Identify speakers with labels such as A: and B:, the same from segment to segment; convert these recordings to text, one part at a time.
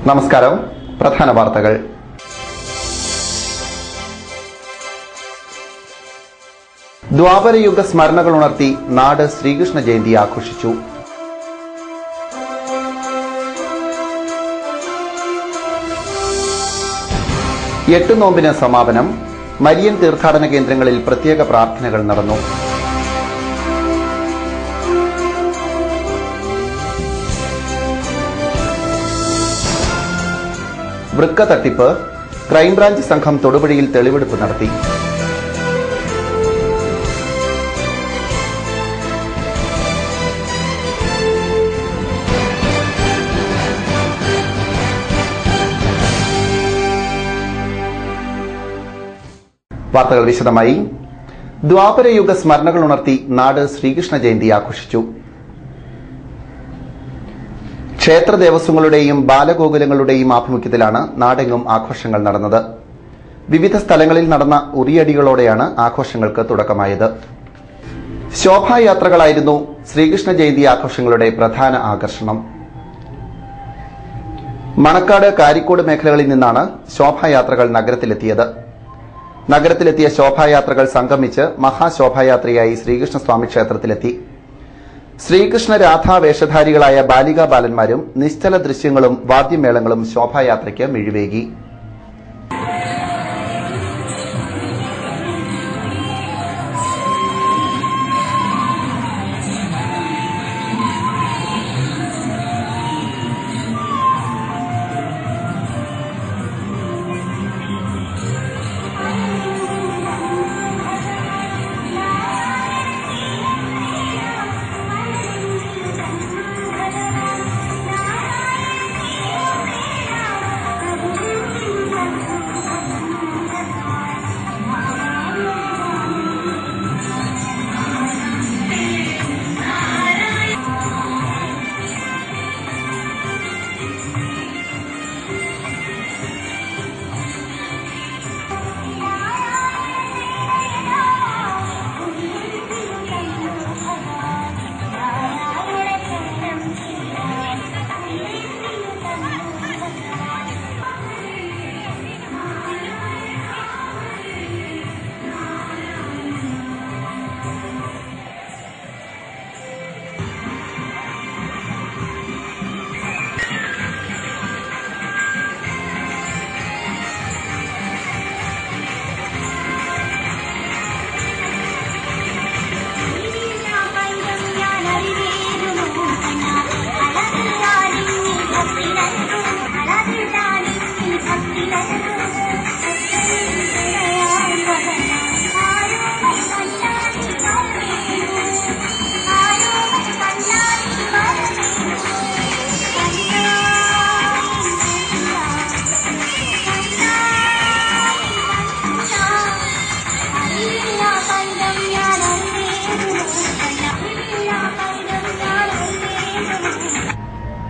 A: നമസ്കാരം. പ്രധാന വാർത്തകൾ. ദ്വാപരയുഗ സ്മരണകൾ ഉണർത്തി നാട് ശ്രീകൃഷ്ണ ജയന്തി ആഘോഷിച്ചു. എട്ട് നോമ്പിന് സമാപനം. മരിയൻ തീർത്ഥാടന കേന്ദ്രങ്ങളിൽ പ്രത്യേക പ്രാർത്ഥനകൾ നടന്നു. വൃക്ക തട്ടിപ്പ്. ക്രൈംബ്രാഞ്ച് സംഘം തൊടുപുഴയിൽ തെളിവെടുപ്പ് നടത്തി. വാർത്തകൾ വിശദമായി. ദ്വാപരയുഗ സ്മരണകൾ ഉണർത്തി നാട് ശ്രീകൃഷ്ണ ജയന്തി ആഘോഷിച്ചു. ക്ഷേത്ര ദേവസ്വങ്ങളുടെയും ബാലഗോകുലങ്ങളുടെയും ആഭിമുഖ്യത്തിലാണ് നാടെങ്ങും ആഘോഷങ്ങൾ നടന്നത്. വിവിധ സ്ഥലങ്ങളിൽ നടന്ന ഉറിയടികളോടെയാണ് ആഘോഷങ്ങൾക്ക് തുടക്കമായത്. ശോഭായാത്രകളായിരുന്നു ശ്രീകൃഷ്ണ ജയന്തി ആഘോഷങ്ങളുടെ പ്രധാന ആകർഷണം. മണക്കാട്, കാരിക്കോട് മേഖലകളിൽ നിന്നാണ് ശോഭായാത്രകൾ നഗരത്തിലെത്തിയത്. നഗരത്തിലെത്തിയ ശോഭായാത്രകൾ സംഗമിച്ച് മഹാശോഭായാത്രയായി ശ്രീകൃഷ്ണസ്വാമി ക്ഷേത്രത്തിലെത്തി. ശ്രീകൃഷ്ണ രാധാ വേഷധാരികളായ ബാലികാ ബാലന്മാരും നിശ്ചല ദൃശ്യങ്ങളും വാദ്യമേളങ്ങളും ശോഭായാത്രയ്ക്ക് മിഴിവേകി.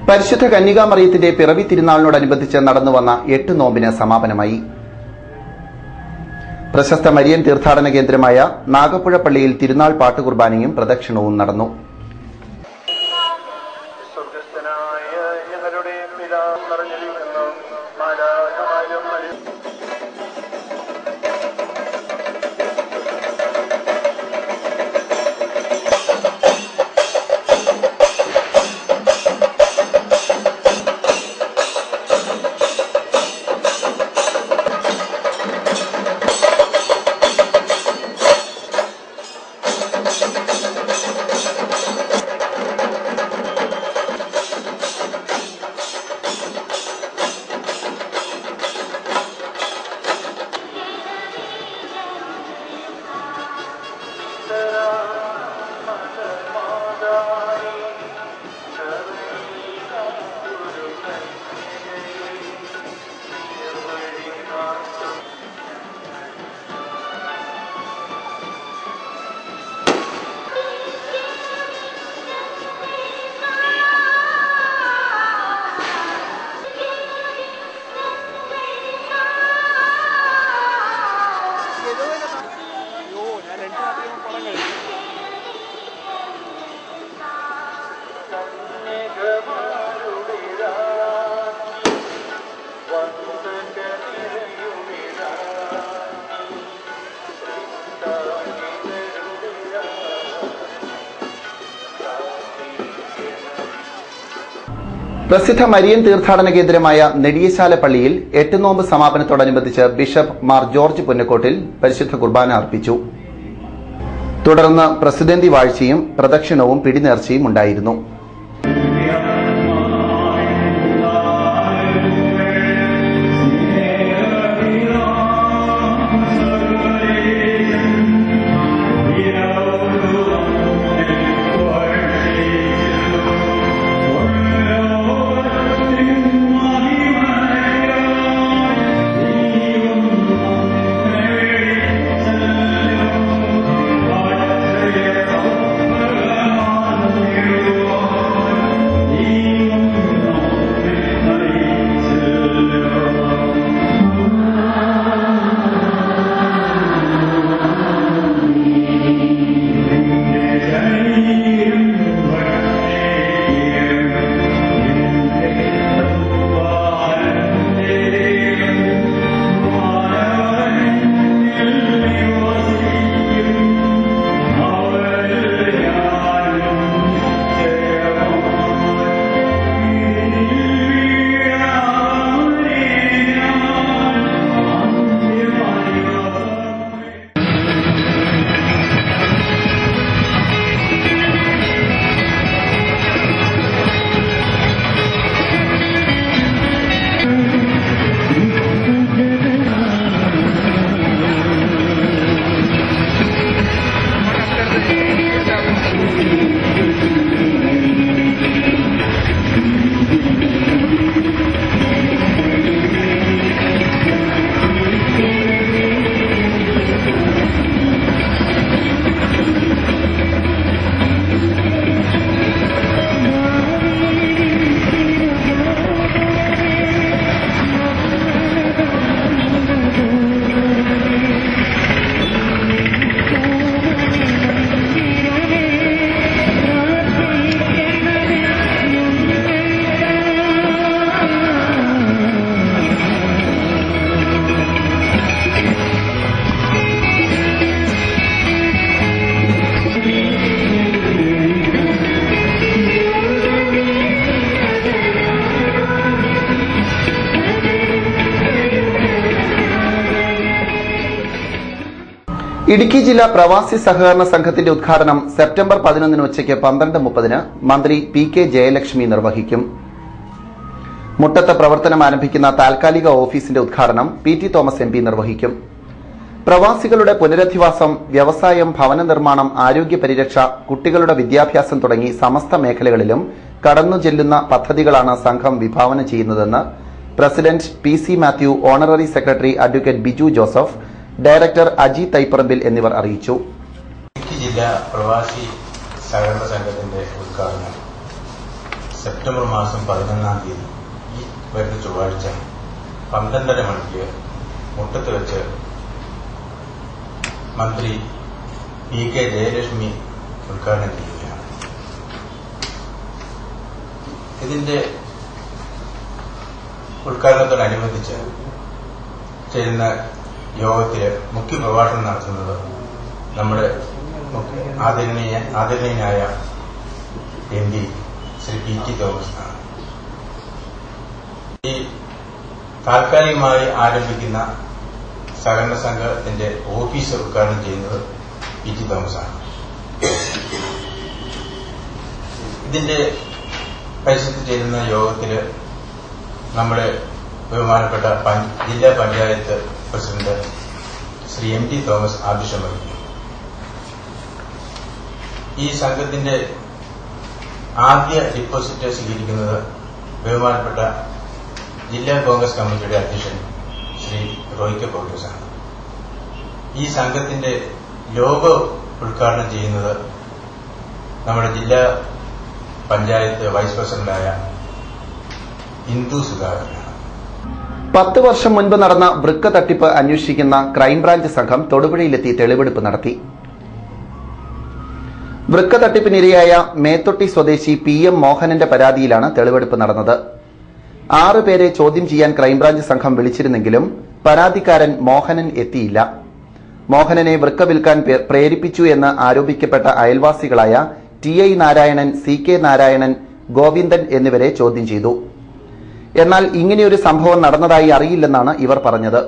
A: പരിശുദ്ധ കന്യകാമറിയത്തിന്റെ പിറവി തിരുനാളിനോടനുബന്ധിച്ച് നടന്നുവന്ന 8 നോമ്പിന് സമാപനമായി. പ്രശസ്ത മരിയൻ തീർത്ഥാടന കേന്ദ്രമായ നാഗപ്പുഴ പള്ളിയിൽ തിരുനാൾ പാട്ടുകുർബാനയും പ്രദക്ഷിണവും നടന്നു. പ്രസിദ്ധ മരിയൻ തീർത്ഥാടന കേന്ദ്രമായ നെടിയശാല പള്ളിയിൽ 8 നോമ്പ് സമാപനത്തോടനുബന്ധിച്ച് ബിഷപ്പ് മാർ ജോർജ് പുന്നക്കോട്ടിൽ പരിശുദ്ധ കുർബാന അർപ്പിച്ചു. തുടർന്ന് പ്രസിദ്ധന്തി വാഴ്ചയും പ്രദക്ഷിണവും പിടിനേർച്ചയും ഉണ്ടായിരുന്നു. ഇടുക്കി ജില്ലാ പ്രവാസി സഹകരണ സംഘത്തിന്റെ ഉദ്ഘാടനം സെപ്റ്റംബർ 11 ഉച്ചയ്ക്ക് 12:30 മന്ത്രി പി കെ ജയലക്ഷ്മി നിർവഹിക്കും. മുട്ടത്ത് പ്രവർത്തനം ആരംഭിക്കുന്ന താൽക്കാലിക ഓഫീസിന്റെ ഉദ്ഘാടനം P T Thomas M P നിർവഹിക്കും. പ്രവാസികളുടെ പുനരധിവാസം, വ്യവസായം, ഭവന നിർമ്മാണം, ആരോഗ്യ പരിരക്ഷ, കുട്ടികളുടെ വിദ്യാഭ്യാസം തുടങ്ങി സമസ്ത മേഖലകളിലും കടന്നു ചെല്ലുന്ന പദ്ധതികളാണ് സംഘം വിഭാവന ചെയ്യുന്നതെന്ന് president P C Mathew, honorary secretary advocate Biju Joseph, director Aji Thaiparambil എന്നിവർ അറിയിച്ചു.
B: ഇടുക്കി ജില്ലാ പ്രവാസി സഹകരണ സംഘത്തിന്റെ ഉദ്ഘാടനം സെപ്റ്റംബർ മാസം 11-ാം തീയതി ഈ വരുന്ന ചൊവ്വാഴ്ച 12:30 മണിക്ക് മുട്ടത്ത് വെച്ച് മന്ത്രി പി കെ ജയലക്ഷ്മി ഉദ്ഘാടനം ചെയ്യുകയാണ്. ഇതിന്റെ ഉദ്ഘാടനത്തോടനുബന്ധിച്ച് ചേരുന്ന യോഗത്തിൽ മുഖ്യ പ്രഭാഷണം നടത്തുന്നത് നമ്മുടെ ആദരണീയനായ M P Shri P T Thomas ആണ്. ഈ താൽക്കാലികമായി ആരംഭിക്കുന്ന സഹകരണ സംഘത്തിന്റെ ഓഫീസ് ഉദ്ഘാടനം ചെയ്യുന്നത് പി ടി തോമസ് ആണ്. ഇതിന്റെ പരിസരത്ത് ചേരുന്ന യോഗത്തിൽ നമ്മുടെ ബഹുമാനപ്പെട്ട ജില്ലാ panchayat president Shri M T Thomas ആവശ്യം വഹിക്കും. ഈ സംഘത്തിന്റെ ആദ്യ ഡിപ്പോസിറ്റ് സ്വീകരിക്കുന്നത് ബഹുമാനപ്പെട്ട ജില്ലാ കോൺഗ്രസ് കമ്മിറ്റിയുടെ അധ്യക്ഷൻ ശ്രീ റോയ്ക്ക് കോൺഗ്രസ് ആണ്. ഈ സംഘത്തിന്റെ ലോഗോ ഉദ്ഘാടനം ചെയ്യുന്നത് നമ്മുടെ ജില്ലാ പഞ്ചായത്ത് വൈസ് പ്രസിഡന്റായ ഇന്ദു സുധാകരനാണ്.
A: 10 വർഷം മുൻപ് നടന്ന വൃക്ക തട്ടിപ്പ് അന്വേഷിക്കുന്ന ക്രൈംബ്രാഞ്ച് സംഘം തൊടുപുഴയിലെത്തി തെളിവെടുപ്പ് നടത്തി. വൃക്ക തട്ടിപ്പിനിരയായ മേത്തൊട്ടി സ്വദേശി പി എം മോഹനന്റെ പരാതിയിലാണ് തെളിവെടുപ്പ് നടന്നത്. 6 പേരെ ചോദ്യം ചെയ്യാൻ ക്രൈംബ്രാഞ്ച് സംഘം വിളിച്ചിരുന്നെങ്കിലും പരാതിക്കാരൻ മോഹനൻ എത്തിയില്ല. മോഹനനെ വൃക്ക വിൽക്കാൻ പ്രേരിപ്പിച്ചു എന്ന് ആരോപിക്കപ്പെട്ട അയൽവാസികളായ T I Narayanan, C K Narayanan, Govindan എന്നിവരെ ചോദ്യം ചെയ്തു. എന്നാൽ ഇങ്ങനെയൊരു സംഭവം നടന്നതായി അറിയില്ലെന്നാണ് ഇവർ പറഞ്ഞത്.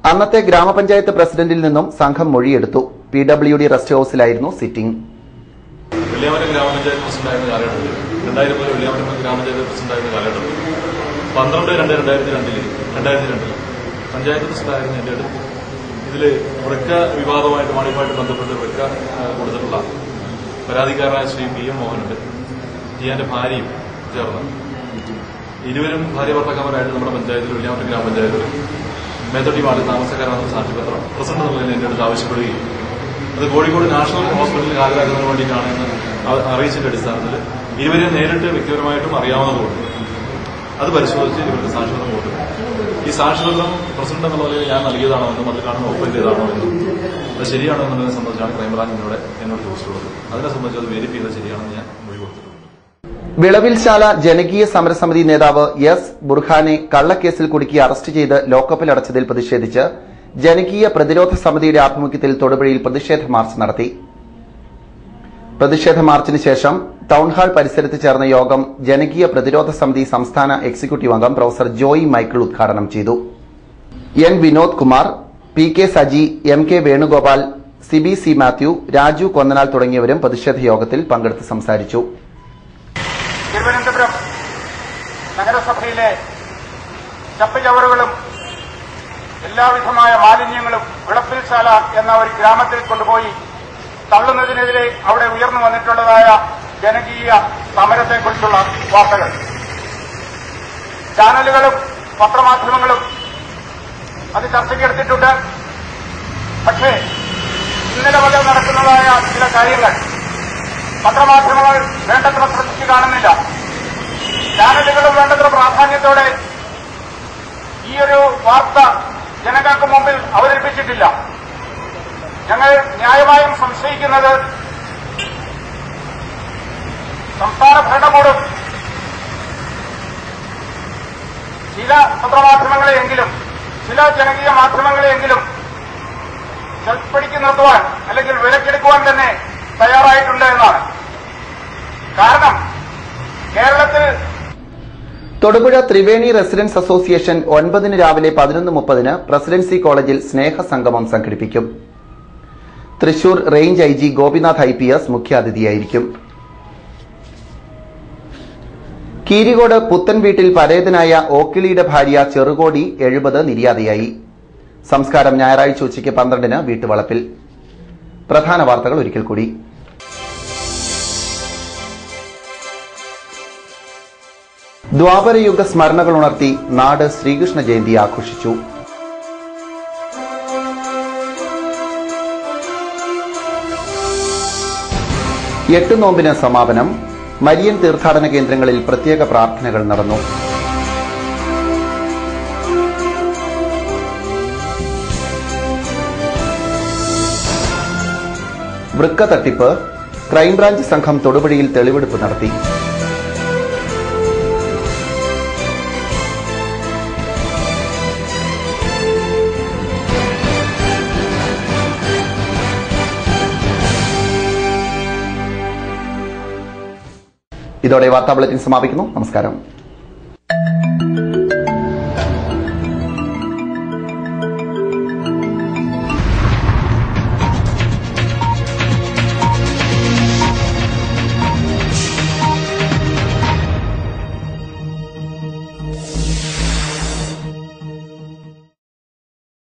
A: അന്നത്തെ ഗ്രാമപഞ്ചായത്ത് പ്രസിഡന്റിൽ നിന്നും സംഘം മൊഴിയെടുത്തു. PWD റെസ്റ്റ് ഹൌസിലായിരുന്നു സിറ്റിംഗ്.
C: വെള്ളിയാമറ്റം ഗ്രാമപഞ്ചായത്ത് പ്രസിഡന്റായിരുന്ന കാലഘട്ടത്തിൽ 2000 മുതൽ വെള്ളിയാമറ്റം ഗ്രാമപഞ്ചായത്ത് പ്രസിഡന്റായിരുന്ന കാലഘട്ടത്തിൽ 12/2/2002 പഞ്ചായത്ത് പ്രസിഡന്റായിരുന്ന എന്റെ അടുത്ത് ഇതിൽ വൃക്ക വിവാദമായിട്ട് മാണിയുമായിട്ട് ബന്ധപ്പെട്ട് വൃക്ക കൊടുത്തിട്ടുള്ള പരാതിക്കാരനായ ശ്രീ PM മോഹനുണ്ട്, ജിയാന്റെ ഭാര്യയും ചേർന്ന് ഇരുവരും ഭാര്യ ഭർത്താക്കന്മാരായിട്ട് നമ്മുടെ പഞ്ചായത്തിൽ വെള്ളിയാമറ്റം ഗ്രാമപഞ്ചായത്തിൽ മേത്തോട്ടി വാർഡിൽ താമസക്കാരാണെന്ന സാക്ഷ്യപത്രം പ്രസിഡന്റ് എന്നുള്ളതിൽ എന്റെ അടുത്ത് ആവശ്യപ്പെടുകയും അത് കോഴിക്കോട് നാഷണൽ ഹോസ്പിറ്റലിൽ ഹാജരാക്കുന്നതിന് വേണ്ടിയിട്ടാണ് എന്ന് അറിയിച്ചതിന്റെ അടിസ്ഥാനത്തിൽ ഇരുവരെയും നേരിട്ട് വ്യക്തിപരമായിട്ടും അറിയാവുന്നതുകൊണ്ട് അത് പരിശോധിച്ച് ഇവർക്ക് സാക്ഷ്യപത്രം കൊടുത്തു. ഈ സാക്ഷ്യപത്രം പ്രസിഡന്റ് എന്നുള്ള നിലയിൽ ഞാൻ നൽകിയതാണോ എന്നും അത് കാണുന്ന ഒപ്പം ചെയ്തതാണോ എന്നും അത് ശരിയാണോ എന്നുള്ളതിനെ സംബന്ധിച്ചാണ് ക്രൈംബ്രാഞ്ച് എന്നോട് ചോദിച്ചിട്ടുള്ളത്. അതിനെ സംബന്ധിച്ച് അത് വെരിഫൈ ചെയ്ത് ശരിയാണെന്ന് ഞാൻ മൊഴി കൊടുത്തിട്ടുണ്ട്.
A: വിളവിൽശാല ജനകീയ സമരസമിതി നേതാവ് S. ബുർഹാനെ കള്ളക്കേസിൽ കുടുക്കി അറസ്റ്റ് ചെയ്ത് ലോക്കപ്പിൽ അടച്ചതിൽ പ്രതിഷേധിച്ച് ജനകീയ പ്രതിരോധ സമിതിയുടെ ആഭിമുഖ്യത്തിൽ തൊടുപുഴയിൽ പ്രതിഷേധ മാർച്ച് നടത്തി. പ്രതിഷേധ മാർച്ചിന് ശേഷം ടൌൺഹാൾ പരിസരത്ത് ചേർന്ന യോഗം ജനകീയ പ്രതിരോധ സമിതി സംസ്ഥാന എക്സിക്യൂട്ടീവ് അംഗം പ്രൊഫസർ ജോയി മൈക്കിൾ ഉദ്ഘാടനം ചെയ്തു. N. Vinod Kumar, PK Saji, MK Venugopal, Sibi C Mathew, Raju Konnanal തുടങ്ങിയവരും പ്രതിഷേധ യോഗത്തിൽ പങ്കെടുത്ത് സംസാരിച്ചു.
D: തിരുവനന്തപുരം നഗരസഭയിലെ ചപ്പുചവറുകളും എല്ലാവിധമായ മാലിന്യങ്ങളും വിളപ്പിൽശാല എന്ന ഒരു ഗ്രാമത്തിൽ കൊണ്ടുപോയി തള്ളുന്നതിനെതിരെ അവിടെ ഉയർന്നു വന്നിട്ടുള്ളതായ ജനകീയ സമരത്തെക്കുറിച്ചുള്ള വാർത്തകൾ ചാനലുകളും പത്രമാധ്യമങ്ങളും അത് ചർച്ചയ്ക്കെടുത്തിട്ടുണ്ട്. പക്ഷേ ഇന്നലെ മുതൽ നടക്കുന്നതായ ചില കാര്യങ്ങൾ പത്രമാധ്യമങ്ങൾ വേണ്ടത്ര ശ്രദ്ധിച്ചു കാണുന്നില്ല. ചാനലുകളും വേണ്ടത്ര പ്രാധാന്യത്തോടെ ഈ ഒരു വാർത്ത ജനങ്ങൾക്ക് മുമ്പിൽ അവതരിപ്പിച്ചിട്ടില്ല. ഞങ്ങൾ ന്യായമായും സംശയിക്കുന്നത് സംസ്ഥാന ഭരണകൂടം ചില പത്രമാധ്യമങ്ങളെയെങ്കിലും ചില ജനകീയ മാധ്യമങ്ങളെയെങ്കിലും ചെൽപ്പടിക്ക് നിർത്തുവാൻ അല്ലെങ്കിൽ വിലക്കെടുക്കുവാൻ തന്നെ തയ്യാറായിട്ടുണ്ട് എന്നാണ്. കാരണം കേരളത്തിൽ
A: തൊടുപുഴ ത്രിവേണി റെസിഡൻസ് അസോസിയേഷൻ 9 രാവിലെ 11:30 പ്രസിഡൻസി കോളേജിൽ സ്നേഹസംഗമം സംഘടിപ്പിക്കും. Thrissur range IG Gopinath IPS മുഖ്യാതിഥിയായിരിക്കും. കീരികോട് പുത്തൻ വീട്ടിൽ പരേതനായ ഓക്കിളിയുടെ ഭാര്യ ചെറുകോടി 70 നിര്യാതയായി. സംസ്കാരം ഞായറാഴ്ച ഉച്ചയ്ക്ക് 12-ന് വീട്ടുവളപ്പിൽ. പ്രധാന വാർത്തകൾ ഒരിക്കൽ കൂടി. ദ്വാപരയുഗ സ്മരണകൾ ഉണർത്തി നാട് ശ്രീകൃഷ്ണ ജയന്തി ആഘോഷിച്ചു. എട്ട് നോമ്പിന് സമാപനം. മരിയൻ തീർത്ഥാടന കേന്ദ്രങ്ങളിൽ പ്രത്യേക പ്രാർത്ഥനകൾ നടന്നു. വൃക്ക തട്ടിപ്പ്. ക്രൈംബ്രാഞ്ച് സംഘം തൊടുപുഴയിൽ തെളിവെടുപ്പ് നടത്തി. ഇതോടെ വാർത്താ ബുള്ളറ്റിൻ സമാപിക്കുന്നു. നമസ്കാരം.